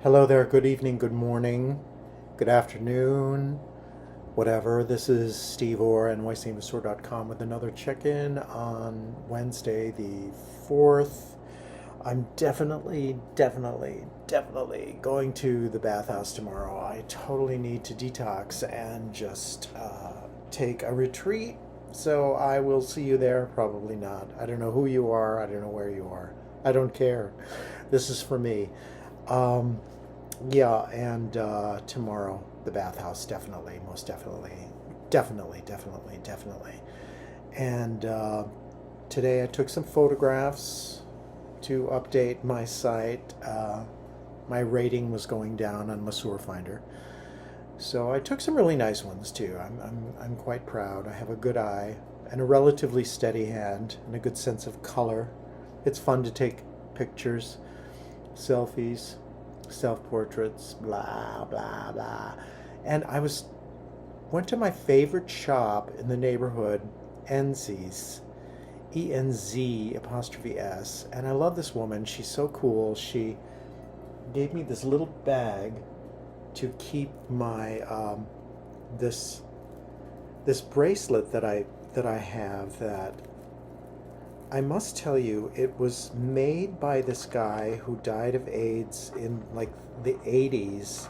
Hello there, good evening, good morning, good afternoon, whatever. This is Steve Orr, nycmstore.com, with another check-in on Wednesday, the 4th. I'm definitely going to the bathhouse tomorrow. I totally need to detox and just take a retreat. So I will see you there. Probably not. I don't know who you are. I don't know where you are. I don't care. This is for me. Um, yeah, and tomorrow, the bathhouse, definitely, most definitely. And today I took some photographs to update my site. My rating was going down on Masseur Finder. So I took some really nice ones too. I'm quite proud. I have a good eye and a relatively steady hand and a good sense of color. It's fun to take pictures, selfies, self portraits, blah blah blah. And I was went to my favorite shop in the neighborhood, Enzi's, ENZ apostrophe S, and I love this woman. She's so cool. She gave me this little bag to keep my this this bracelet that I have that I must tell you, it was made by this guy who died of AIDS in like the 80s,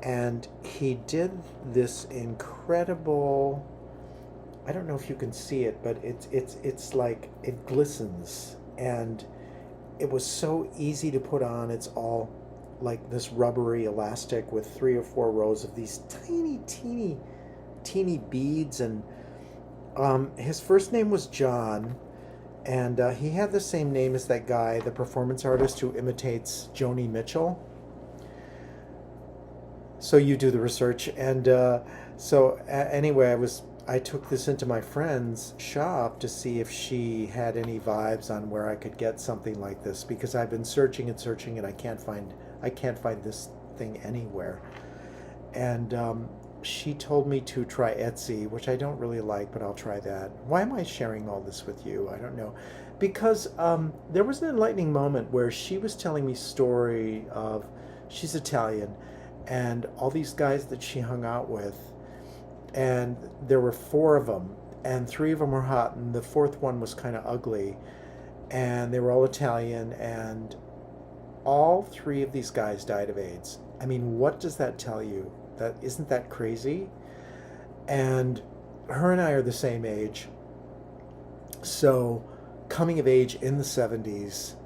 and he did this incredible. I don't know if you can see it, but it's like it glistens, and it was so easy to put on. It's all like this rubbery elastic with 3 or 4 rows of these teeny beads, and his first name was John, and he had the same name as that guy, the performance artist who imitates Joni Mitchell. So you do the research, and anyway, I took this into my friend's shop to see if she had any vibes on where I could get something like this, because I've been searching and searching and I can't find this thing anywhere. And she told me to try Etsy, which I don't really like, but I'll try that. Why am I sharing all this with you? I don't know. Because there was an enlightening moment where she was telling me a story of, she's Italian, and all these guys that she hung out with, and there were 4 of them, and 3 of them were hot, and the fourth one was kind of ugly, and they were all Italian, and all 3 of these guys died of AIDS. I mean, what does that tell you? That isn't that crazy? And her and I are the same age. So coming of age in the 70s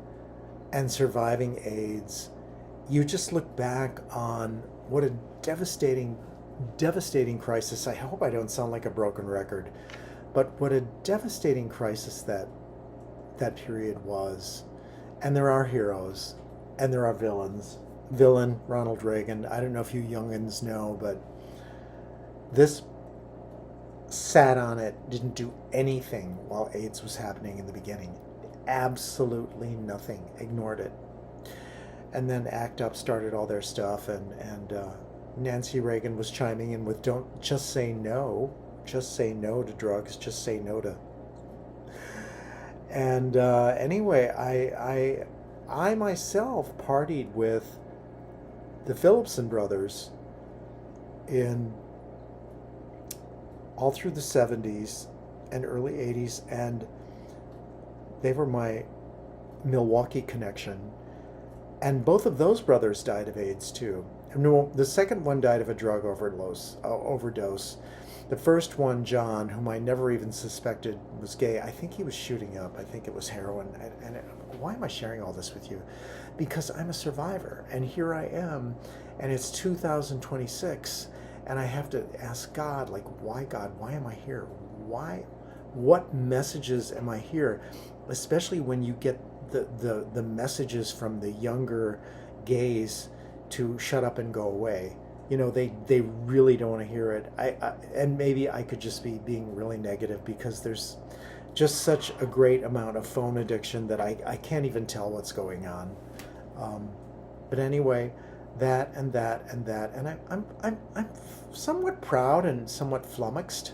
and surviving AIDS, you just look back on what a devastating crisis. I hope I don't sound like a broken record, but what a devastating crisis that period was. And there are heroes and there are villains. Villain Ronald Reagan. I don't know if you youngins know, but this sat on it, didn't do anything while AIDS was happening in the beginning. Absolutely nothing. Ignored it. And then ACT UP started all their stuff, and Nancy Reagan was chiming in with, "Don't just say no. Just say no to drugs. Just say no to." And anyway, I myself partied with the Phillipson brothers in all through the 70s and early 80s, and they were my Milwaukee connection. And both of those brothers died of AIDS too. No, the second one died of a drug overdose. The first one, John, whom I never even suspected was gay, I think he was shooting up. I think it was heroin. And why am I sharing all this with you? Because I'm a survivor, and here I am, and it's 2026, and I have to ask God, like, why, God? Why am I here? Why? What messages am I here? Especially when you get the messages from the younger gays to shut up and go away. They really don't want to hear it. And maybe I could just be being really negative, because there's just such a great amount of phone addiction that I can't even tell what's going on. But anyway, that and that and that, and I'm somewhat proud and somewhat flummoxed.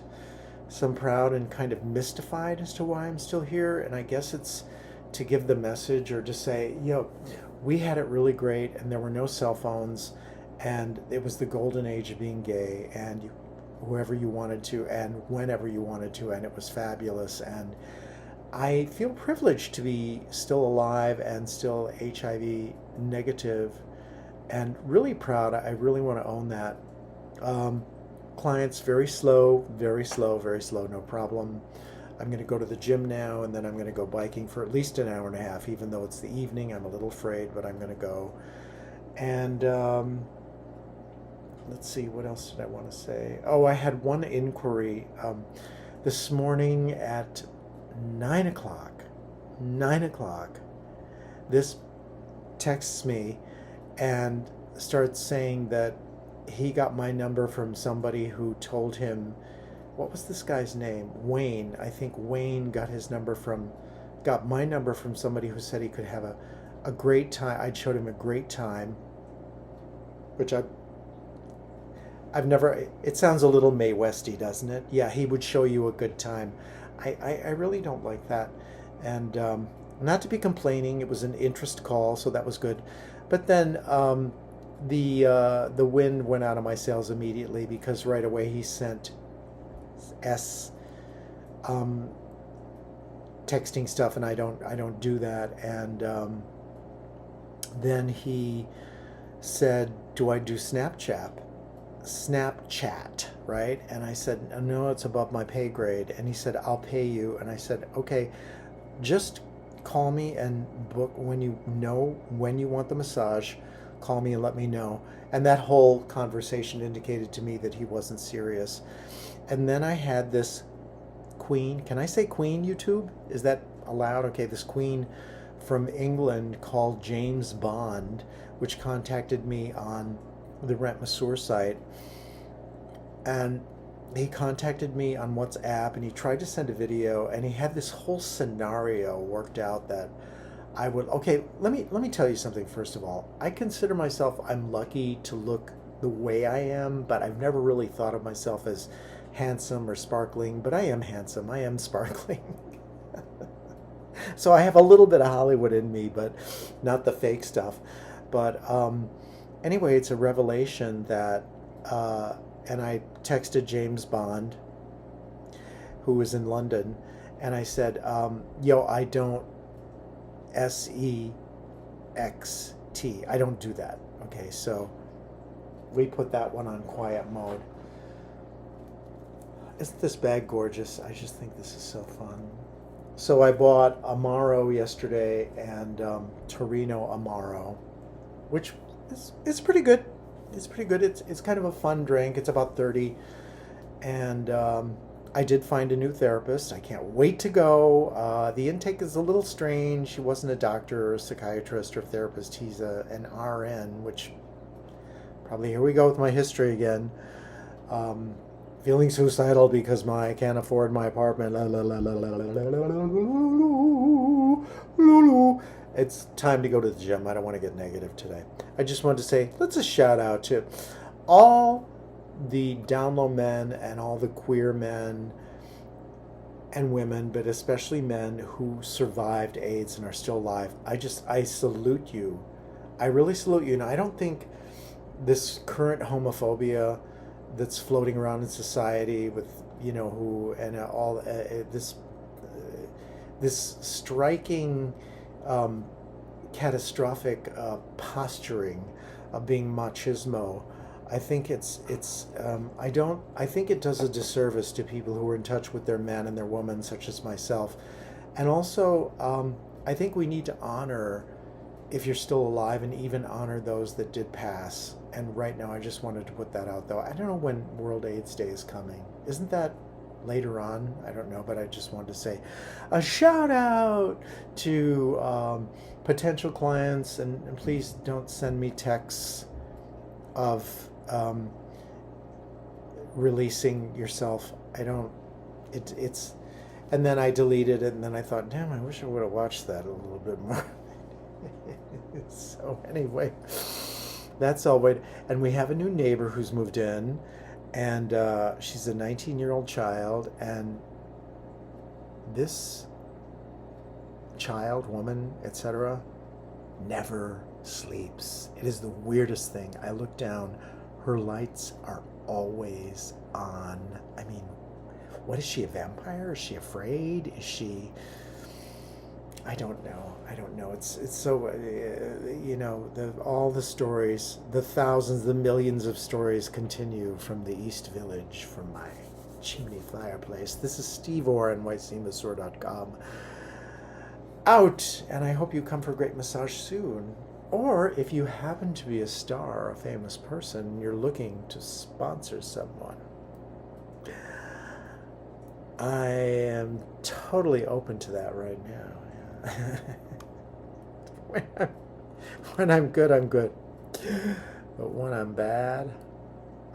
So I'm proud and kind of mystified as to why I'm still here, and I guess it's to give the message, or to say, we had it really great, and there were no cell phones, and it was the golden age of being gay, and whoever you wanted to and whenever you wanted to, and it was fabulous. And I feel privileged to be still alive and still HIV negative, and really proud. I really want to own that. Clients very slow, very slow, very slow, no problem. I'm going to go to the gym now, and then I'm going to go biking for at least an hour and a half, even though it's the evening. I'm a little afraid, but I'm going to go. And let's see, what else did I want to say? Oh, I had one inquiry this morning at 9 o'clock. 9 o'clock. This texts me and starts saying that he got my number from somebody who told him, what was this guy's name? Wayne. I think Wayne got my number from somebody who said he could have a great time. I'd showed him a great time, which I've never, it sounds a little Mae Westy, doesn't it? Yeah, he would show you a good time. I really don't like that. And not to be complaining, it was an interest call, so that was good. But then the wind went out of my sails immediately, because right away he sent texting stuff, and I don't do that. And then he said, do I do Snapchat, right? And I said, no, it's above my pay grade. And he said, I'll pay you. And I said, okay, just call me and book when you want the massage. Call me and let me know. And that whole conversation indicated to me that he wasn't serious. And then I had this queen, can I say queen, YouTube? Is that allowed? Okay, this queen from England called James Bond, which contacted me on the Rent Masseur site. And he contacted me on WhatsApp, and he tried to send a video, and he had this whole scenario worked out that I would, okay, let me tell you something first of all. I consider myself, I'm lucky to look the way I am, but I've never really thought of myself as handsome or sparkling, but I am handsome, I am sparkling. So I have a little bit of Hollywood in me, but not the fake stuff. But anyway, it's a revelation that, and I texted James Bond, who was in London, and I said, yo, I don't SEXT. I don't do that. Okay, so we put that one on quiet mode. Isn't this bag gorgeous? I just think this is so fun. So I bought Amaro yesterday, and Torino Amaro, which is pretty good. It's pretty good. It's kind of a fun drink. It's about 30, and I did find a new therapist. I can't wait to go. The intake is a little strange. He wasn't a doctor or a psychiatrist or therapist. He's an RN, which probably, here we go with my history again. Feeling suicidal because I can't afford my apartment. It's time to go to the gym. I don't want to get negative today. I just wanted to say, let's a shout out to all the down low men and all the queer men and women, but especially men who survived AIDS and are still alive. I salute you. I really salute you. And I don't think this current homophobia that's floating around in society with, who, and all this striking catastrophic posturing of being machismo. I think I think it does a disservice to people who are in touch with their men and their women, such as myself. And also, I think we need to honor, if you're still alive, and even honor those that did pass. And right now, I just wanted to put that out, though. I don't know when World AIDS Day is coming. Isn't that later on? I don't know, but I just wanted to say a shout out to potential clients, and please don't send me texts of releasing yourself. It's, and then I deleted it, and then I thought, damn, I wish I would have watched that a little bit more. So anyway, that's all. Wait, and we have a new neighbor who's moved in, and she's a 19-year-old child, and this child, woman, etc., never sleeps. It is the weirdest thing. I look down, her lights are always on. I mean, what is she, a vampire? Is she afraid? Is she... I don't know. I don't know. It's so, all the stories, the thousands, the millions of stories continue from the East Village, from my chimney fireplace. This is Steve Orr on whiteseymasseur.com. Out, and I hope you come for a great massage soon. Or if you happen to be a star, a famous person, you're looking to sponsor someone, I am totally open to that right now. When I'm good, I'm good. But when I'm bad,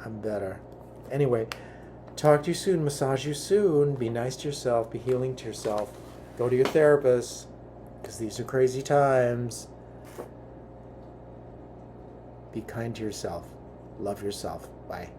I'm better. Anyway, talk to you soon, massage you soon. Be nice to yourself, be healing to yourself. Go to your therapist, because these are crazy times. Be kind to yourself. Love yourself. Bye.